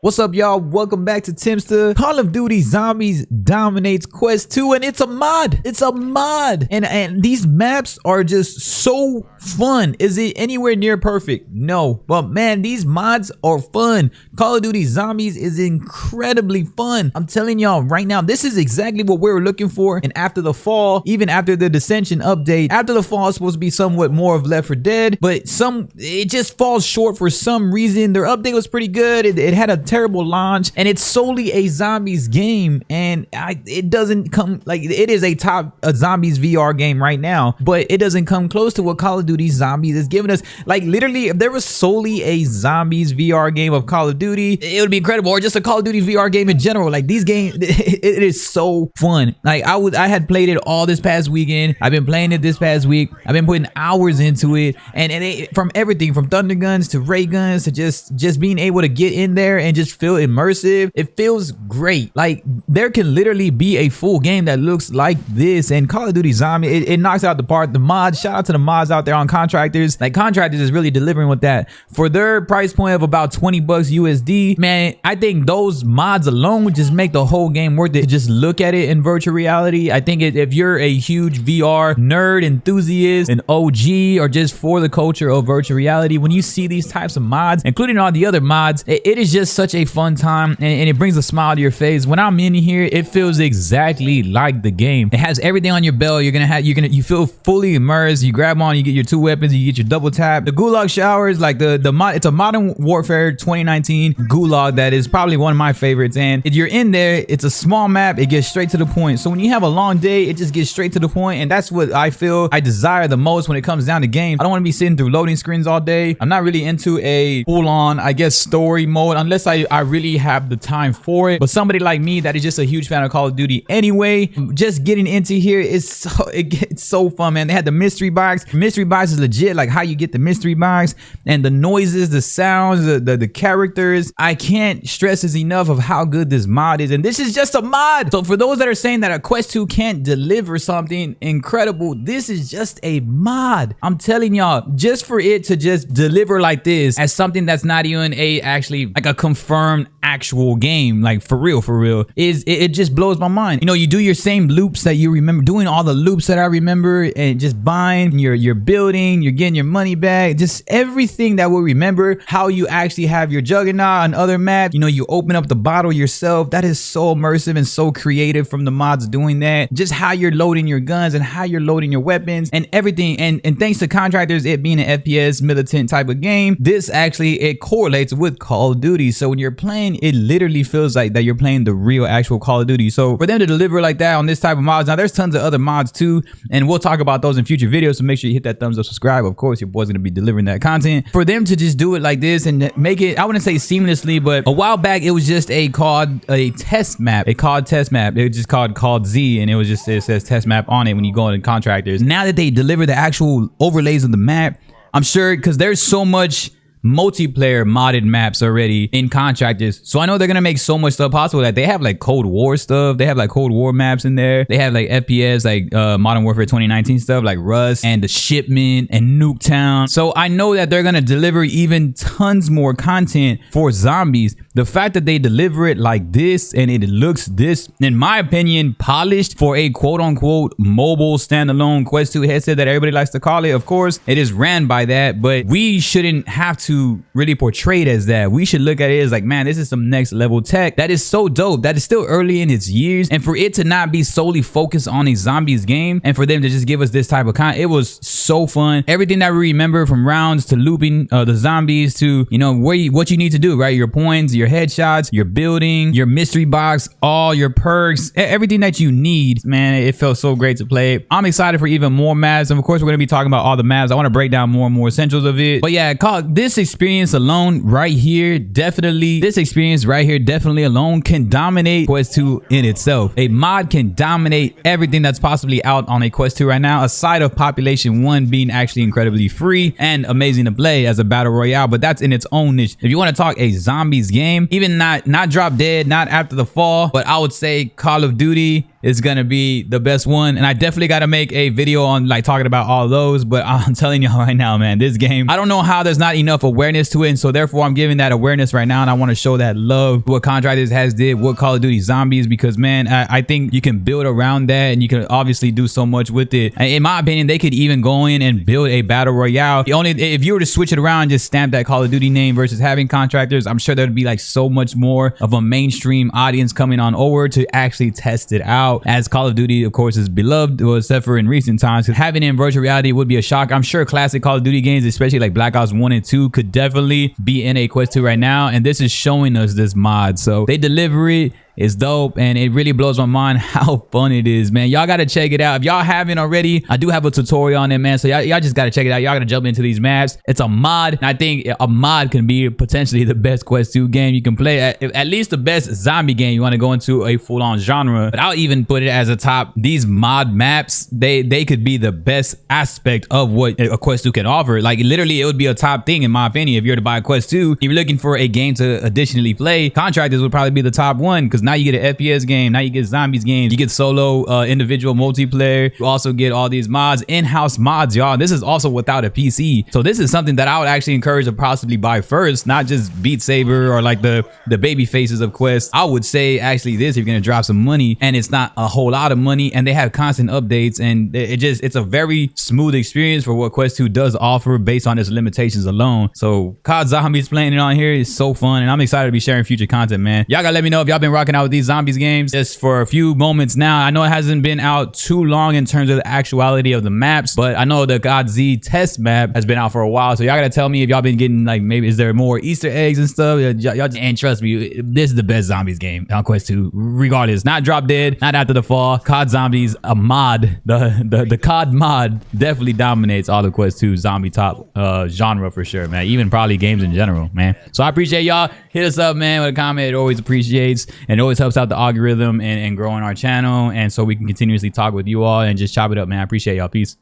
What's up, y'all? Welcome back to Timster. Call of Duty Zombies dominates Quest 2, and it's a mod. It's a mod. And these maps are just so fun. Is it anywhere near perfect? No. But man, these mods are fun. Call of Duty Zombies is incredibly fun. I'm telling y'all right now, this is exactly what we were looking for. And after the fall, even after the Dissension update, after the fall is supposed to be somewhat more of Left 4 Dead, but it just falls short for some reason. Their update was pretty good. It had a terrible launch, and it's solely a zombies game, and it doesn't come like it is a zombies VR game right now, but it doesn't come close to what Call of Duty Zombies is giving us. Like literally, if there was solely a zombies VR game of Call of Duty, it would be incredible, or just a Call of Duty VR game in general. Like these games, it is so fun. Like I had played it all this past weekend. I've been playing it this past week. I've been putting hours into it, and from everything from thunder guns to ray guns to just being able to get in there and just feel immersive. It feels great. Like there can literally be a full game that looks like this, and Call of Duty Zombie, it knocks out the park. The mods, shout out to the mods out there on Contractors. Like Contractors is really delivering with that for their price point of about 20 bucks USD. Man, I think those mods alone would just make the whole game worth it. Just look at it in virtual reality. I think if you're a huge VR nerd, enthusiast, an OG, or just for the culture of virtual reality, when you see these types of mods, including all the other mods, it is just such a fun time, and it brings a smile to your face. When I'm in here, it feels exactly like the game. It has everything on your belt. You feel fully immersed. You grab on, you get your two weapons, you get your double tap. The gulag showers, like it's a Modern Warfare 2019 gulag that is probably one of my favorites. And if you're in there, it's a small map. It gets straight to the point. So when you have a long day, it just gets straight to the point, and that's what I feel I desire the most when it comes down to games. I don't want to be sitting through loading screens all day. I'm not really into a full-on, I guess, story mode unless I really have the time for it. But somebody like me that is just a huge fan of Call of Duty anyway, just getting into here is it's so fun, man. They had the mystery box. Mystery box is legit, like how you get the mystery box, and the noises, the sounds, the characters. I can't stress this enough of how good this mod is, and this is just a mod. So for those that are saying that a Quest 2 can't deliver something incredible, this is just a mod. I'm telling y'all, just for it to just deliver like this as something that's not even actually like a confirmed actual game, like for real, it just blows my mind. You know, you do your same loops that you remember, doing all the loops that I remember, and just buying, you're building, you're getting your money back, just everything that we remember. How you actually have your juggernaut on other maps, you know, you open up the bottle yourself. That is so immersive and so creative from the mods doing that. Just how you're loading your guns and how you're loading your weapons and everything. And thanks to Contractors, it being an FPS militant type of game, this actually, it correlates with Call of Duty. So when you're playing, it literally feels like that you're playing the real actual Call of Duty. So for them to deliver like that on this type of mods, now there's tons of other mods too, and we'll talk about those in future videos, so make sure you hit that thumbs up, subscribe. Of course, your boy's gonna be delivering that content. For them to just do it like this and make it, I wouldn't say seamlessly, but a while back it was just a test map. It was just called Z, and it says test map on it when you go into Contractors. Now that they deliver the actual overlays of the map, I'm sure, because there's so much multiplayer modded maps already in Contractors, so I know they're gonna make so much stuff possible. That they have like Cold War stuff, they have like Cold War maps in there, they have like FPS, like Modern Warfare 2019 stuff like Rust and the Shipment and Nuketown. So I know that they're gonna deliver even tons more content for zombies. The fact that they deliver it like this, and it looks this, in my opinion, polished for a quote-unquote mobile standalone Quest 2 headset that everybody likes to call it. Of course, it is ran by that, but we shouldn't have to really portray it as that. We should look at it as like, man, this is some next level tech that is so dope, that is still early in its years, and for it to not be solely focused on a zombies game, and for them to just give us this type of content, it was so fun. Everything that we remember, from rounds to looping the zombies to, you know, what you need to do, right? Your points, your headshots, your building, your mystery box, all your perks, everything that you need, man. It felt so great to play. I'm excited for even more maps, and of course we're gonna be talking about all the maps. I want to break down more and more essentials of it, but yeah, this experience alone right here, definitely alone can dominate Quest 2 in itself. A mod can dominate everything that's possibly out on a Quest 2 right now, aside of Population 1 being actually incredibly free and amazing to play as a battle royale, but that's in its own niche. If you want to talk a zombies game, even not Drop Dead, not After the Fall, but I would say Call of Duty is gonna be the best one, and I definitely got to make a video on like talking about all those. But I'm telling y'all right now, man, this game, I don't know how there's not enough awareness to it, and so therefore I'm giving that awareness right now, and I want to show that love what Contractors has did with Call of Duty Zombies, because man, I think you can build around that, and you can obviously do so much with it. In my opinion, they could even go in and build a battle royale. Only if you were to switch it around, just stamp that Call of Duty name versus having Contractors, I'm sure there'd be like so much more of a mainstream audience coming on over to actually test it out, as Call of Duty of course is beloved, well, except for in recent times. Having it in virtual reality would be a shock. I'm sure classic Call of Duty games, especially like Black Ops 1 and 2, could definitely be in a Quest 2 right now, and this is showing us this mod, so they deliver it. It's dope, and it really blows my mind how fun it is, man. Y'all gotta check it out if y'all haven't already. I do have a tutorial on it, man, so y'all just gotta check it out. Y'all gotta jump into these maps. It's a mod, and I think a mod can be potentially the best Quest 2 game you can play, at least the best zombie game. You want to go into a full-on genre, but I'll even put it as a top. These mod maps, they could be the best aspect of what a Quest 2 can offer. Like literally, it would be a top thing in my opinion. If you're to buy a Quest 2, if you're looking for a game to additionally play, Contractors would probably be the top one, because now you get an FPS game, now you get zombies games, you get solo individual multiplayer, you also get all these mods, in-house mods, y'all. This is also without a PC, so this is something that I would actually encourage to possibly buy first, not just Beat Saber or like the baby faces of Quest. I would say actually this, if you're gonna drop some money, and it's not a whole lot of money, and they have constant updates, and it's a very smooth experience for what Quest 2 does offer based on its limitations alone. So COD Zombies playing it on here is so fun, and I'm excited to be sharing future content, man. Y'all gotta let me know if y'all been rocking out with these zombies games just for a few moments now. I know it hasn't been out too long in terms of the actuality of the maps, but I know the God Z test map has been out for a while, so y'all gotta tell me if y'all been getting like, maybe is there more Easter eggs and stuff. Y'all and trust me, this is the best zombies game on Quest 2 regardless. Not Drop Dead, not After the Fall. COD Zombies, a mod, the COD mod definitely dominates all the Quest 2 zombie top genre for sure, man. Even probably games in general, man. So I appreciate y'all. Hit us up, man, with a comment. It always appreciates, and it always helps out the algorithm and growing our channel, and so we can continuously talk with you all and just chop it up, man. I appreciate y'all. Peace.